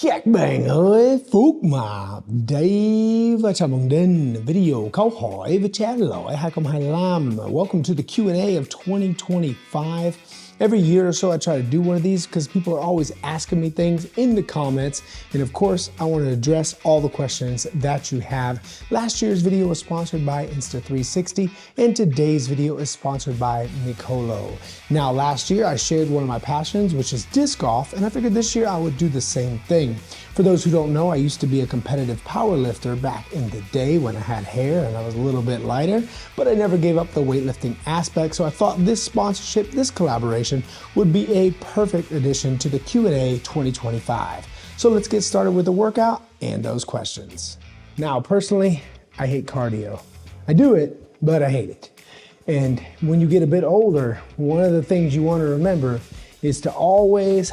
Các bạn ơi, Phúc Mập đây và chào mừng đến video câu hỏi với trả lời 2025. Welcome to the Q&A of 2025. Every year or so I try to do one of these because people are always asking me things in the comments. And of course, I want to address all the questions that you have. Last year's video was sponsored by Insta360 and today's video is sponsored by Mikolo. Now, last year I shared one of my passions, which is disc golf, and I figured this year I would do the same thing. For those who don't know, I used to be a competitive power lifter back in the day when I had hair and I was a little bit lighter, but I never gave up the weightlifting aspect, so I thought this sponsorship, this collaboration, would be a perfect addition to the Q&A 2025. So let's get started with the workout and those questions. Now, personally, I hate cardio. I do it, but I hate it. And when you get a bit older, one of the things you want to remember is to always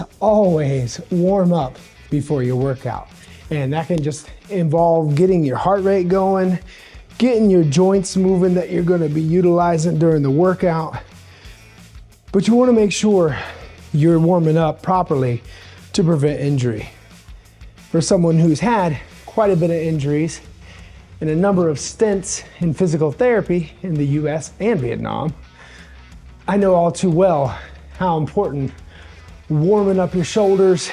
warm up before your workout. And that can just involve getting your heart rate going, getting your joints moving that you're going to be utilizing during the workout. But you want to make sure you're warming up properly to prevent injury. For someone who's had quite a bit of injuries and a number of stints in physical therapy in the US and Vietnam, I know all too well how important warming up your shoulders,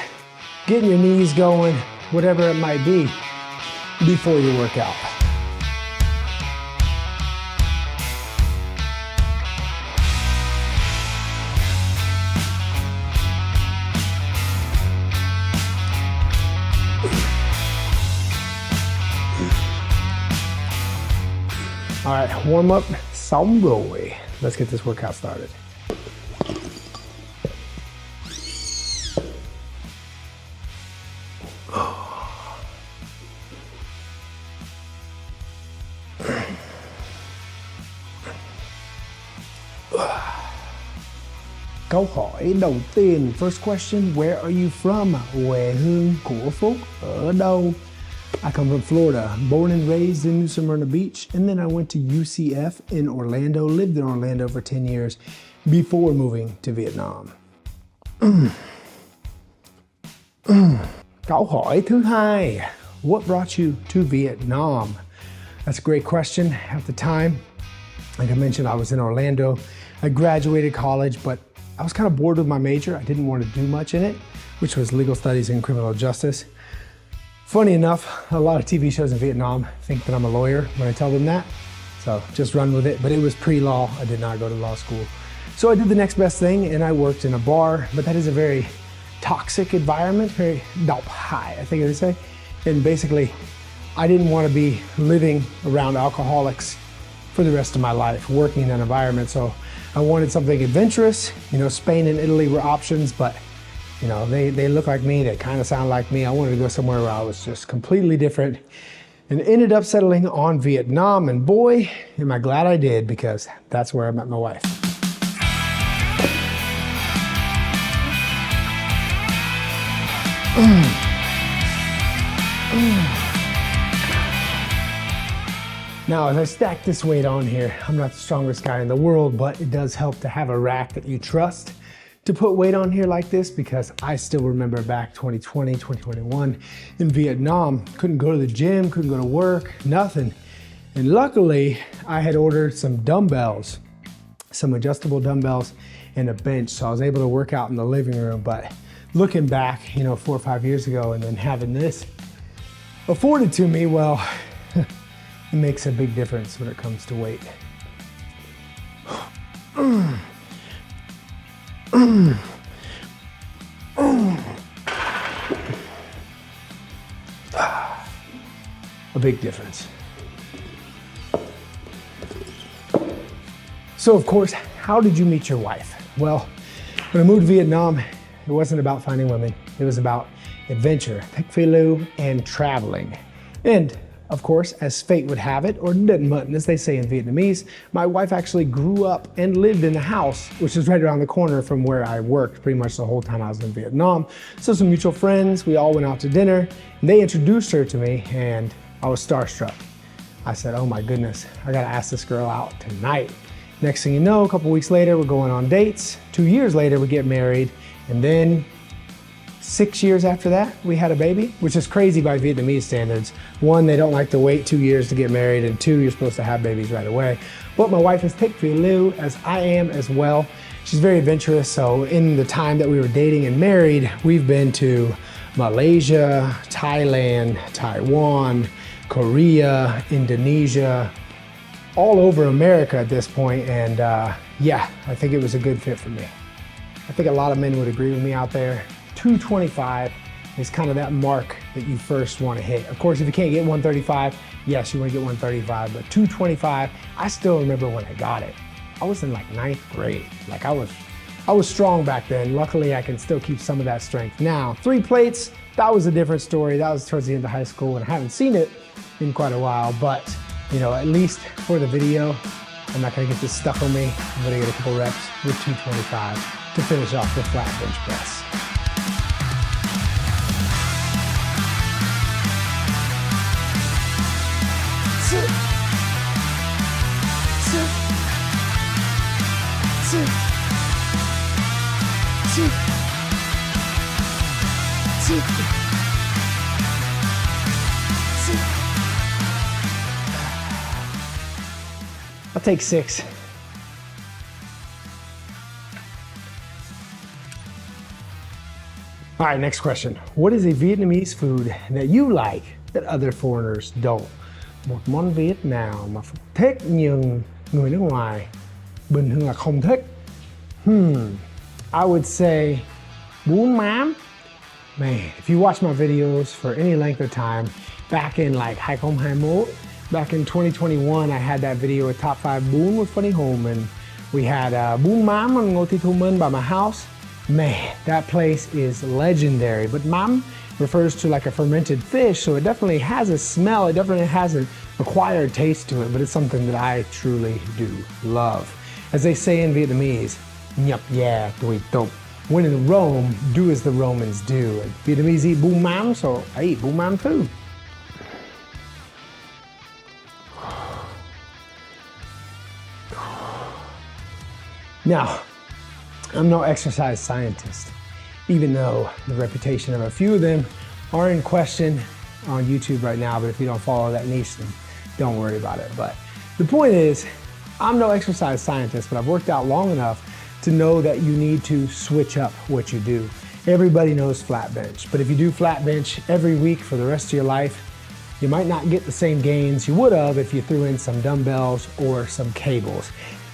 getting your knees going, whatever it might be, before your workout. All right, warm up xong rồi. Let's get this workout started. Câu hỏi đầu tiên, first question, where are you from? Quê hương của Phúc ở đâu? I come from Florida, born and raised in New Smyrna Beach, and then I went to UCF in Orlando, lived in Orlando for 10 years before moving to Vietnam. Câu hỏi thứ hai, what brought you to Vietnam? That's a great question. At the time, like I mentioned, I was in Orlando. I graduated college, but I was kind of bored with my major. I didn't want to do much in it, which was legal studies and criminal justice. Funny enough, a lot of TV shows in Vietnam think that I'm a lawyer when I tell them that. So just run with it. But it was pre-law. I did not go to law school. So I did the next best thing and I worked in a bar, but that is a very toxic environment, very độc hại, I think they say. And basically, I didn't want to be living around alcoholics for the rest of my life, working in that environment. So I wanted something adventurous. You know, Spain and Italy were options, but you know, they look like me, they kind of sound like me. I wanted to go somewhere where I was just completely different and ended up settling on Vietnam. And boy, am I glad I did, because that's where I met my wife. Now, as I stack this weight on here, I'm not the strongest guy in the world, but it does help to have a rack that you trust to put weight on here like this, because I still remember back 2020, 2021 in Vietnam, couldn't go to the gym, couldn't go to work, nothing. And luckily, I had ordered some dumbbells, some adjustable dumbbells and a bench, so I was able to work out in the living room. But looking back, you know, 4 or 5 years ago, and then having this afforded to me, well, it makes a big difference when it comes to weight. A big difference. So of course, how did you meet your wife? Well, when I moved to Vietnam, it wasn't about finding women. It was about adventure, thích phiêu lưu, and traveling. And of course, as fate would have it, or định mệnh as they say in Vietnamese, my wife actually grew up and lived in the house, which is right around the corner from where I worked pretty much the whole time I was in Vietnam. So some mutual friends, we all went out to dinner, and they introduced her to me, and I was starstruck. I said, oh my goodness, I gotta ask this girl out tonight. Next thing you know, a couple weeks later, we're going on dates. 2 years later, we get married, and then 6 years after that, we had a baby, which is crazy by Vietnamese standards. One, they don't like to wait 2 years to get married, and two, you're supposed to have babies right away. But my wife is thick Liu, as I am as well. She's very adventurous, so in the time that we were dating and married, we've been to Malaysia, Thailand, Taiwan, Korea, Indonesia, all over America at this point, and yeah, I think it was a good fit for me. I think a lot of men would agree with me out there. 225 is kind of that mark that you first want to hit. Of course, if you can't get 135, yes, you want to get 135, but 225, I still remember when I got it. I was in like 9th grade. Like I was strong back then. Luckily, I can still keep some of that strength now. 3 plates, that was a different story. That was towards the end of high school, and I haven't seen it in quite a while, but you know, at least for the video, I'm not gonna get this stuck on me. I'm gonna get a couple reps with 225 to finish off the flat bench press. I'll take 6. All right, next question. What is a Vietnamese food that you like that other foreigners don't? Một món Việt nào mà Phúc thích nhưng người nước ngoài bình thường là không thích? I would say bún mắm. Man, if you watch my videos for any length of time, back in like 2021, back in 2021, I had that video with top 5 bún with Funny Home, and we had bún mắm on Ngô Thị Thu Minh by my house. Man, that place is legendary. But mắm refers to like a fermented fish, so it definitely has a smell, it definitely has an acquired taste to it, but it's something that I truly do love. As they say in Vietnamese, nhấp yeah tùy tục. When in Rome, do as the Romans do. And Vietnamese eat bún mắm, so I eat bún mắm too. Now, I'm no exercise scientist, even though the reputation of a few of them are in question on YouTube right now, but if you don't follow that niche, then don't worry about it. But the point is, I'm no exercise scientist, but I've worked out long enough to know that you need to switch up what you do. Everybody knows flat bench, but if you do flat bench every week for the rest of your life, you might not get the same gains you would have if you threw in some dumbbells or some cables.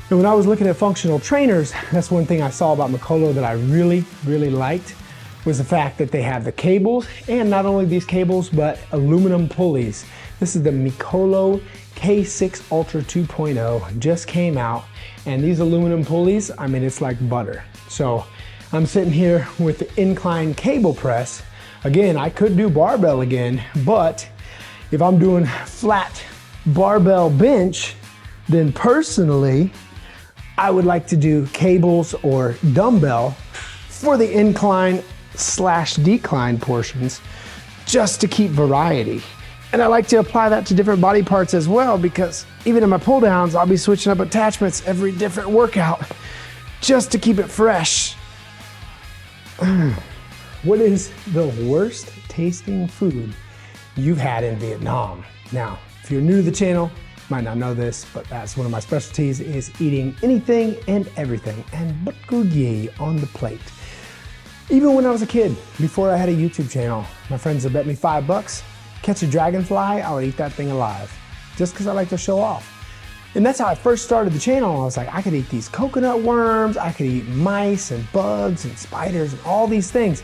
And when I was looking at functional trainers, that's one thing I saw about Mikolo that I really, really liked, was the fact that they have the cables, and not only these cables, but aluminum pulleys. This is the Mikolo K6 Ultra 2.0, just came out, and these aluminum pulleys, I mean, it's like butter. So I'm sitting here with the incline cable press. Again, I could do barbell again, but if I'm doing flat barbell bench, then personally, I would like to do cables or dumbbell for the incline / decline portions, just to keep variety. And I like to apply that to different body parts as well, because even in my pull downs, I'll be switching up attachments every different workout just to keep it fresh. What is the worst tasting food you've had in Vietnam? Now, if you're new to the channel, might not know this, but that's one of my specialties, is eating anything and everything and bất cứ gì on the plate. Even when I was a kid, before I had a YouTube channel, my friends would bet me $5, catch a dragonfly, I would eat that thing alive, just because I like to show off. And that's how I first started the channel. I was like, I could eat these coconut worms, I could eat mice and bugs and spiders and all these things.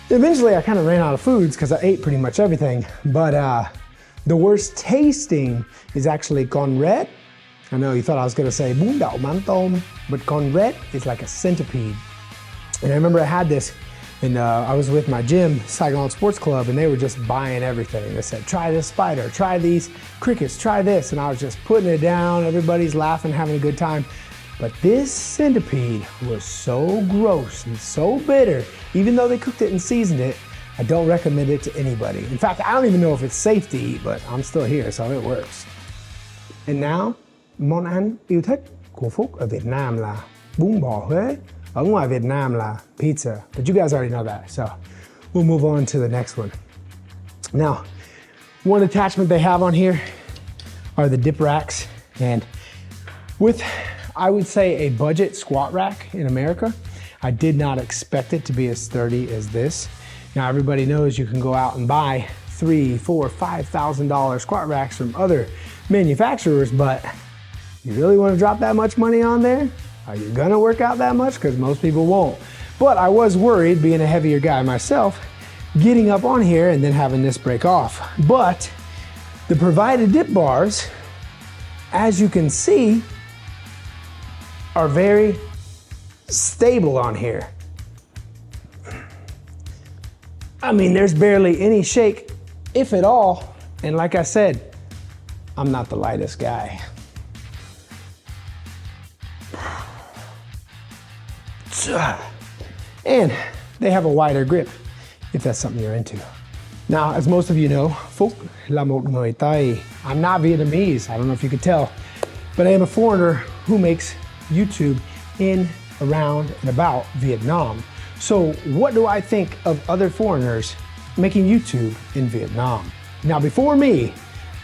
Eventually I kind of ran out of foods because I ate pretty much everything, but the worst tasting is actually con red. I know you thought I was gonna say bún đậu mắm tôm, but con red is like a centipede. And I remember I had this, and I was with my gym, Saigon Sports Club, and they were just buying everything. They said, try this spider, try these crickets, try this. And I was just putting it down, everybody's laughing, having a good time. But this centipede was so gross and so bitter, even though they cooked it and seasoned it, I don't recommend it to anybody. In fact, I don't even know if it's safe to eat, but I'm still here, so it works. And now, món ăn yêu thích của Phúc ở Việt Nam là bún bò Huế. Ở ngoài Việt Nam là pizza, but you guys already know that. So we'll move on to the next one. Now, one attachment they have on here are the dip racks. And with, I would say, a budget squat rack in America, I did not expect it to be as sturdy as this. Now, everybody knows you can go out and buy $3,000, $4,000, $5,000 squat racks from other manufacturers, but you really want to drop that much money on there? Are you gonna work out that much? Because most people won't. But I was worried, being a heavier guy myself, getting up on here and then having this break off. But the provided dip bars, as you can see, are very stable on here. I mean, there's barely any shake, if at all. And like I said, I'm not the lightest guy. And they have a wider grip, if that's something you're into. Now, as most of you know, Phúc là một người Tây. I'm not Vietnamese, I don't know if you could tell, but I am a foreigner who makes YouTube in, around, and about Vietnam. So what do I think of other foreigners making YouTube in Vietnam? Now, before me,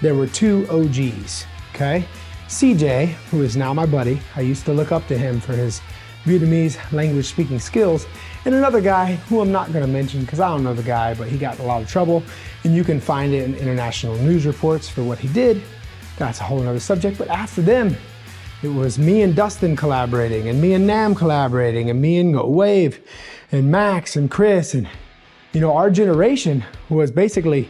there were two OGs, okay? CJ, who is now my buddy, I used to look up to him for his Vietnamese language speaking skills, and another guy who I'm not gonna mention because I don't know the guy, but he got in a lot of trouble, and you can find it in international news reports for what he did. That's a whole nother subject, but after them, it was me and Dustin collaborating, and me and Nam collaborating, and me and Wave, and Max, and Chris, and you know, our generation was basically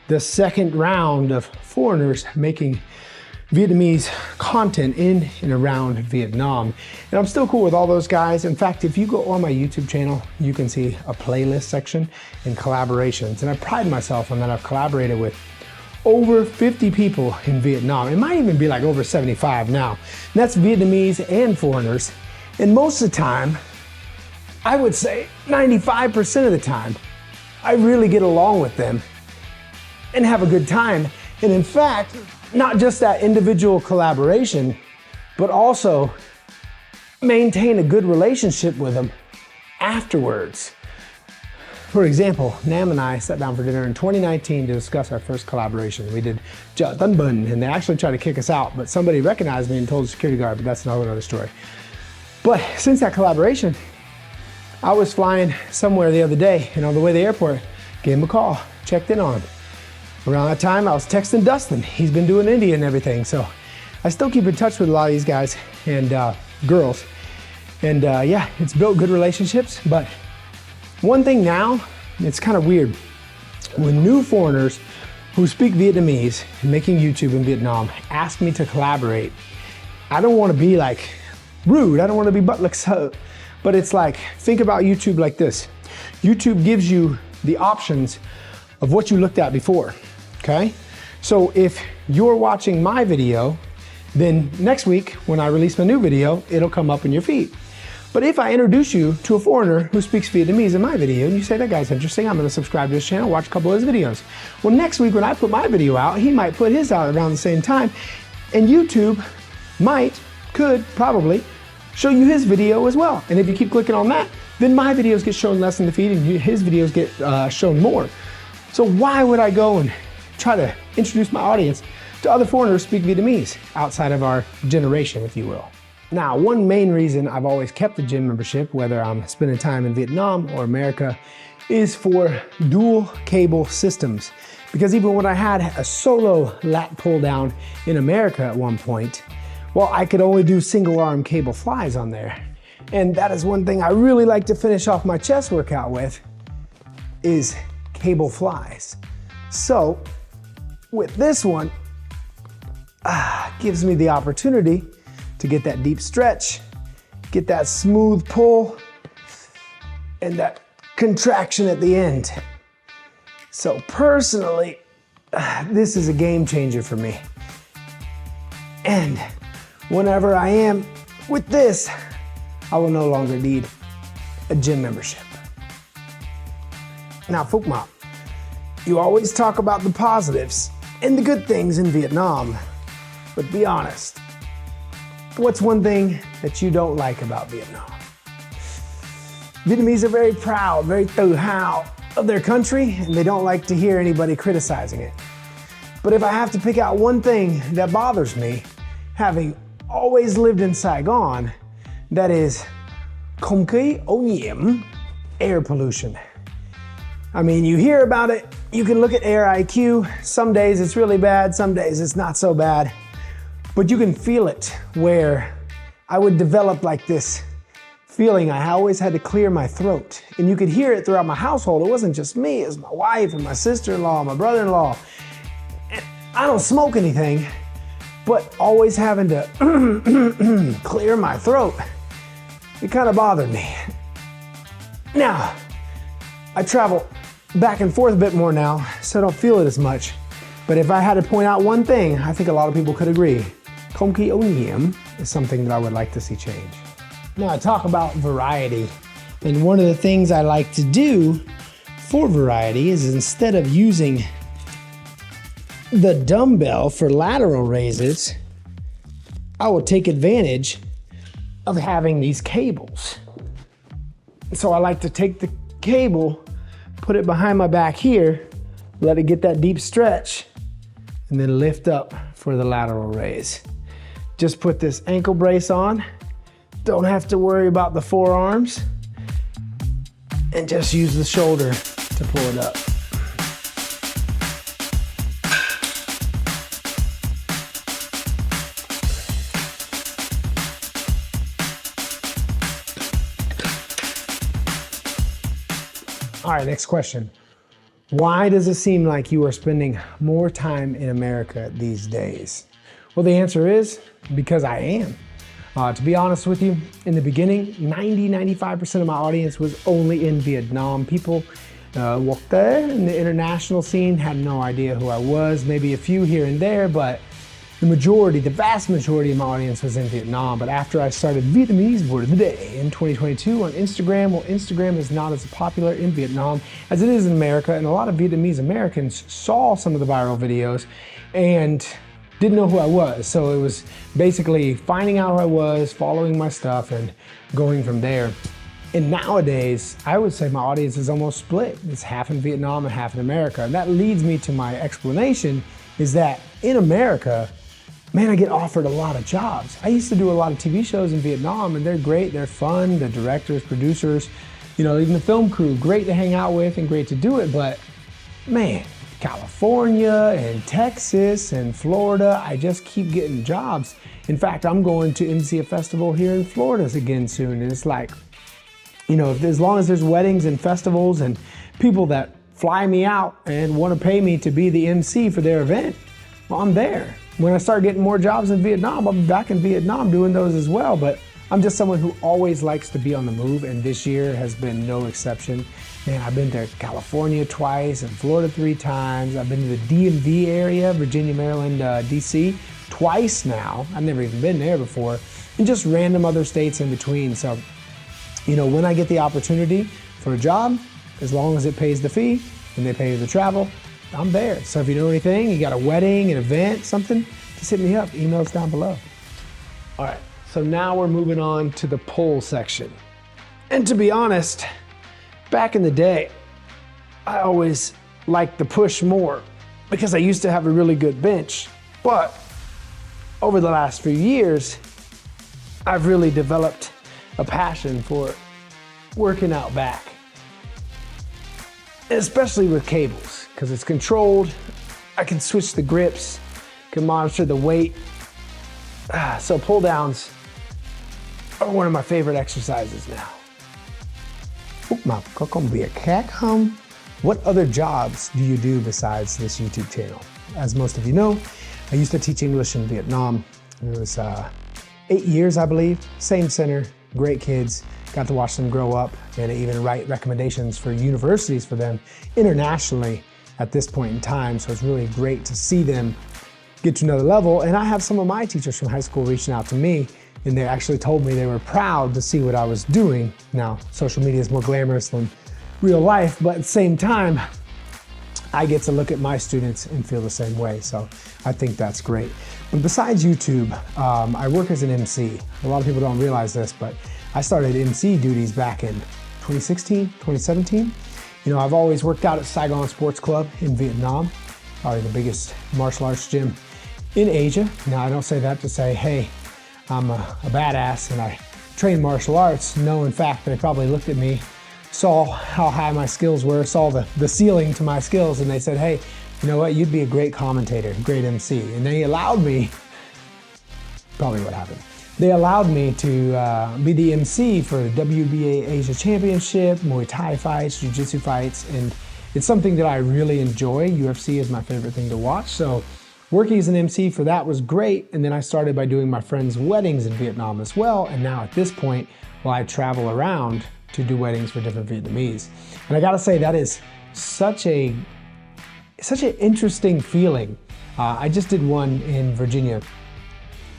the second round of foreigners making Vietnamese content in and around Vietnam. And I'm still cool with all those guys. In fact, if you go on my YouTube channel, you can see a playlist section and collaborations. And I pride myself on that. I've collaborated with over 50 people in Vietnam. It might even be like over 75 now. And that's Vietnamese and foreigners. And most of the time, I would say 95% of the time, I really get along with them and have a good time. And in fact, not just that individual collaboration, but also maintain a good relationship with them afterwards. For example, Nam and I sat down for dinner in 2019 to discuss our first collaboration. We did Chợ Tân Bình, and they actually tried to kick us out, but somebody recognized me and told the security guard, but that's another story. But since that collaboration, I was flying somewhere the other day, and on the way to the airport, gave him a call, checked in on him. Around that time, I was texting Dustin. He's been doing India and everything, so I still keep in touch with a lot of these guys and girls. And yeah, it's built good relationships, but one thing now, it's kind of weird. When new foreigners who speak Vietnamese and making YouTube in Vietnam ask me to collaborate, I don't want to be like rude. I don't want to be butt like so. But it's like, think about YouTube like this. YouTube gives you the options of what you looked at before. Okay, so if you're watching my video, then next week when I release my new video, it'll come up in your feed. But if I introduce you to a foreigner who speaks Vietnamese in my video, and you say, that guy's interesting, I'm gonna subscribe to his channel, watch a couple of his videos. Well, next week when I put my video out, he might put his out around the same time, and YouTube could probably show you his video as well. And if you keep clicking on that, then my videos get shown less in the feed and his videos get shown more. So why would I go and try to introduce my audience to other foreigners who speak Vietnamese outside of our generation, if you will? Now, one main reason I've always kept the gym membership, whether I'm spending time in Vietnam or America, is for dual cable systems. Because even when I had a solo lat pull down in America at one point, well, I could only do single arm cable flies on there. And that is one thing I really like to finish off my chest workout with, is cable flies. So, with this one, gives me the opportunity to get that deep stretch, get that smooth pull, and that contraction at the end. So personally, this is a game changer for me. And whenever I am with this, I will no longer need a gym membership. Now, Phúc Mập, you always talk about the positives and the good things in Vietnam, but be honest, what's one thing that you don't like about Vietnam? Vietnamese are very proud, very tự hào, of their country, and they don't like to hear anybody criticizing it. But if I have to pick out one thing that bothers me, having always lived in Saigon, that is không khí ô nhiễm, air pollution. I mean, you hear about it, you can look at air IQ, some days it's really bad, some days it's not so bad, but you can feel it where I would develop like this feeling I always had to clear my throat. And you could hear it throughout my household. It wasn't just me, it was my wife and my sister-in-law, my brother-in-law. And I don't smoke anything, but always having to clear my throat, it kind of bothered me. Now, I travel back and forth a bit more now, so I don't feel it as much. But if I had to point out one thing, I think a lot of people could agree. Không khí ô nhiễm is something that I would like to see change. Now I talk about variety, and one of the things I like to do for variety is instead of using the dumbbell for lateral raises, I will take advantage of having these cables. So I like to take the cable, put it behind my back here, let it get that deep stretch, and then lift up for the lateral raise. Just put this ankle brace on, don't have to worry about the forearms, and just use the shoulder to pull it up. All right, next question. Why does it seem like you are spending more time in America these days? Well, the answer is because I am. To be honest with you, in the beginning, 95% of my audience was only in Vietnam. People walked there in the international scene, had no idea who I was, maybe a few here and there, but the vast majority of my audience was in Vietnam. But after I started Vietnamese Word of the Day in 2022 on Instagram, well, Instagram is not as popular in Vietnam as it is in America, and a lot of Vietnamese Americans saw some of the viral videos and didn't know who I was. So it was basically finding out who I was, following my stuff, and going from there. And nowadays, I would say my audience is almost split. It's half in Vietnam and half in America. And that leads me to my explanation is that in America, man, I get offered a lot of jobs. I used to do a lot of TV shows in Vietnam, and they're great, they're fun, the directors, producers, even the film crew, great to hang out with and great to do it, but man, California and Texas and Florida, I just keep getting jobs. In fact, I'm going to MC a festival here in Florida again soon, and it's like, as long as there's weddings and festivals and people that fly me out and want to pay me to be the MC for their event, well, I'm there. When I start getting more jobs in Vietnam, I'll be back in Vietnam doing those as well. But I'm just someone who always likes to be on the move, and this year has been no exception. Man, I've been to California twice and Florida 3 times. I've been to the DMV area, Virginia, Maryland, DC, twice now. I've never even been there before, and just random other states in between. So, when I get the opportunity for a job, as long as it pays the fee and they pay the travel, I'm there. So if you know anything, you got a wedding, an event, something, just hit me up. Email's down below. All right, so now we're moving on to the poll section. And to be honest, back in the day, I always liked to push more because I used to have a really good bench. But over the last few years, I've really developed a passion for working out back, especially with cables, because it's controlled. I can switch the grips, can monitor the weight. So pull downs are one of my favorite exercises now. Phúc Mập có công việc khác không? What other jobs do you do besides this YouTube channel? As most of you know, I used to teach English in Vietnam. It was 8 years, I believe. Same center, great kids. Got to watch them grow up and even write recommendations for universities for them internationally at this point in time. So it's really great to see them get to another level. And I have some of my teachers from high school reaching out to me, and they actually told me they were proud to see what I was doing. Now, social media is more glamorous than real life, but at the same time, I get to look at my students and feel the same way. So I think that's great. But besides YouTube, I work as an MC. A lot of people don't realize this, but I started MC duties back in 2016, 2017. You know, I've always worked out at Saigon Sports Club in Vietnam, probably the biggest martial arts gym in Asia. Now, I don't say that to say, hey, I'm a badass and I train martial arts. No, in fact, they probably looked at me, saw how high my skills were, saw the ceiling to my skills, and they said, hey, you know what, you'd be a great commentator, great MC. And they allowed me, probably what happened, they allowed me to be the MC for the WBA Asia Championship, Muay Thai fights, Jiu-Jitsu fights, and it's something that I really enjoy. UFC is my favorite thing to watch, so working as an MC for that was great, and then I started by doing my friends' weddings in Vietnam as well, and now at this point, well, I travel around to do weddings for different Vietnamese. And I gotta say, that is such an interesting feeling. I just did one in Virginia,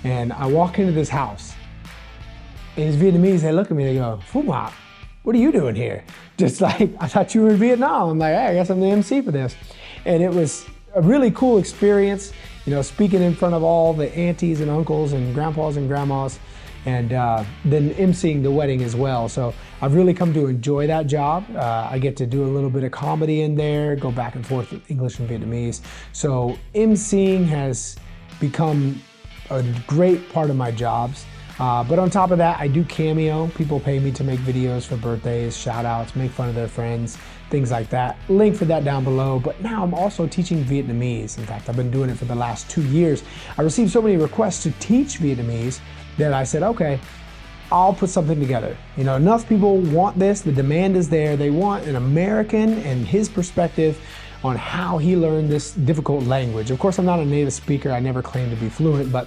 and I walk into this house, and these Vietnamese, they look at me, they go, Phúc Mập, what are you doing here? Just like, I thought you were in Vietnam. I'm like, hey, I guess I'm the MC for this. And it was a really cool experience, you know, speaking in front of all the aunties and uncles and grandpas and grandmas, and then emceeing the wedding as well. So I've really come to enjoy that job. I get to do a little bit of comedy in there, go back and forth with English and Vietnamese. So emceeing has become a great part of my jobs. But on top of that, I do cameo. People pay me to make videos for birthdays, shout outs, make fun of their friends, things like that. Link for that down below. But now I'm also teaching Vietnamese. In fact, I've been doing it for the last 2 years. I received so many requests to teach Vietnamese that I said, okay, I'll put something together. You know, enough people want this, the demand is there. They want an American and his perspective on how he learned this difficult language. Of course, I'm not a native speaker. I never claimed to be fluent, but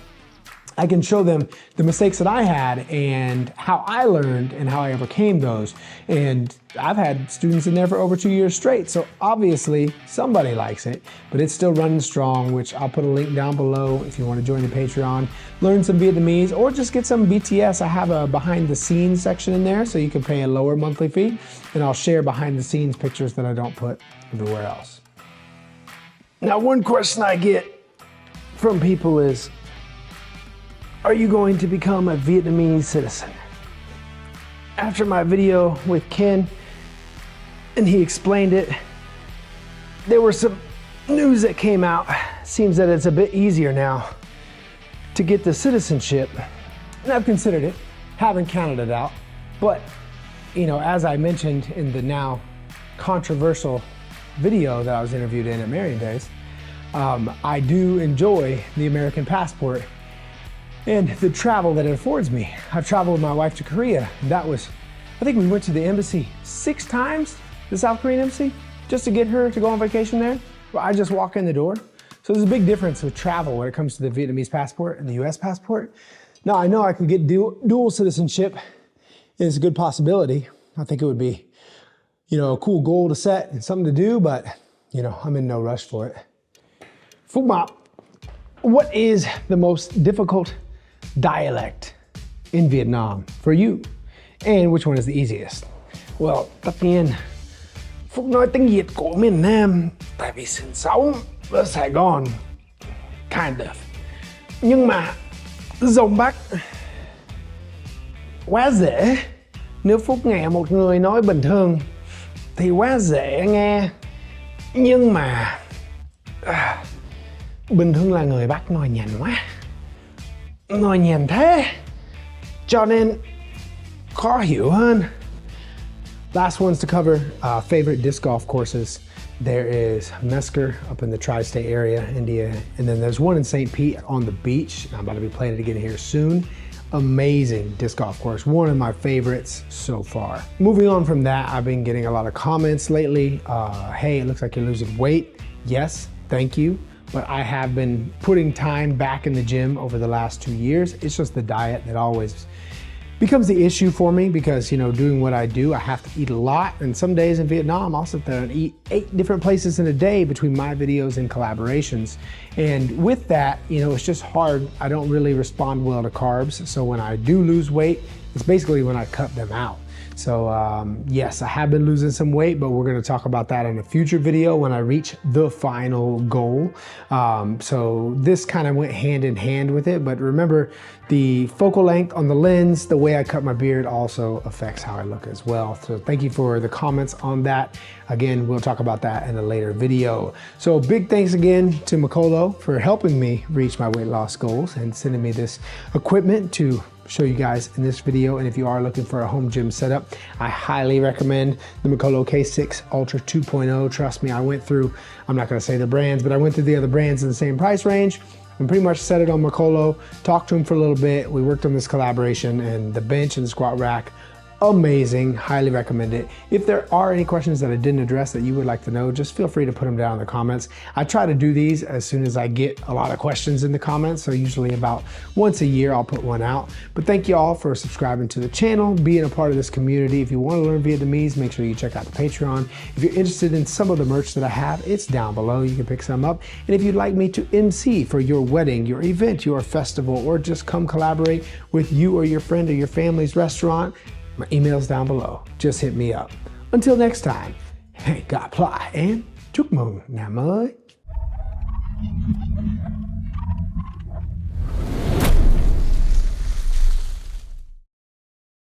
I can show them the mistakes that I had and how I learned and how I overcame those. And I've had students in there for over 2 years straight. So obviously somebody likes it, but it's still running strong, which I'll put a link down below if you want to join the Patreon, learn some Vietnamese, or just get some BTS. I have a behind the scenes section in there so you can pay a lower monthly fee, and I'll share behind the scenes pictures that I don't put everywhere else. Now, one question I get from people is, are you going to become a Vietnamese citizen? After my video with Ken, and he explained it, there were some news that came out. Seems that it's a bit easier now to get the citizenship. And I've considered it, haven't counted it out. But, you know, as I mentioned in the now controversial video that I was interviewed in at Marion Days, I do enjoy the American passport and the travel that it affords me. I've traveled with my wife to Korea, and that was, I think we went to the embassy 6 times, the South Korean embassy, just to get her to go on vacation there. Well, I just walk in the door. So there's a big difference with travel when it comes to the Vietnamese passport and the US passport. Now, I know I could get dual citizenship. It's a good possibility. I think it would be, you know, a cool goal to set and something to do, but, you know, I'm in no rush for it. Phúc Mập, what is the most difficult dialect in Vietnam for you? And which one is the easiest? Well, tất nhiên, Phúc nói tiếng Việt của miền Nam tại vì sinh sống ở Sài Gòn, kind of. Nhưng mà giọng Bắc quá dễ. Nếu Phúc nghe một người nói bình thường thì quá dễ nghe. Nhưng mà bình thường là người Bắc nói nhanh quá. Nói nhanh thế, cho nên khó hiểu hơn. Last ones to cover, favorite disc golf courses. There is Mesker up in the tri-state area, India, and then there's one in St. Pete on the beach. I'm about to be playing it again here soon. Amazing disc golf course, one of my favorites so far. Moving on from that, I've been getting a lot of comments lately. Hey, it looks like you're losing weight. Yes, thank you. But I have been putting time back in the gym over the last 2 years. It's just the diet that always becomes the issue for me because, you know, doing what I do, I have to eat a lot. And some days in Vietnam, I'll sit there and eat 8 different places in a day between my videos and collaborations. And with that, you know, it's just hard. I don't really respond well to carbs. So when I do lose weight, it's basically when I cut them out. So yes, I have been losing some weight, but we're going to talk about that in a future video when I reach the final goal. So this kind of went hand in hand with it, but remember the focal length on the lens, the way I cut my beard also affects how I look as well. So thank you for the comments on that. Again, we'll talk about that in a later video. So big thanks again to Mikolo for helping me reach my weight loss goals and sending me this equipment to show you guys in this video. And if you are looking for a home gym setup, I highly recommend the Mikolo K6 Ultra 2.0. Trust me, I went through, I'm not gonna say the brands, but I went through the other brands in the same price range and pretty much set it on Mikolo, talked to him for a little bit. We worked on this collaboration, and the bench and the squat rack, amazing, highly recommend it. If there are any questions that I didn't address that you would like to know, just feel free to put them down in the comments. I try to do these as soon as I get a lot of questions in the comments, so usually about once a year I'll put one out. But thank you all for subscribing to the channel, being a part of this community. If you want to learn Vietnamese, make sure you check out the Patreon. If you're interested in some of the merch that I have, it's down below. You can pick some up. And if you'd like me to MC for your wedding, your event, your festival, or just come collaborate with you or your friend or your family's restaurant, my email's down below. Just hit me up. Until next time, hey, God ply and chúc mừng năm mới.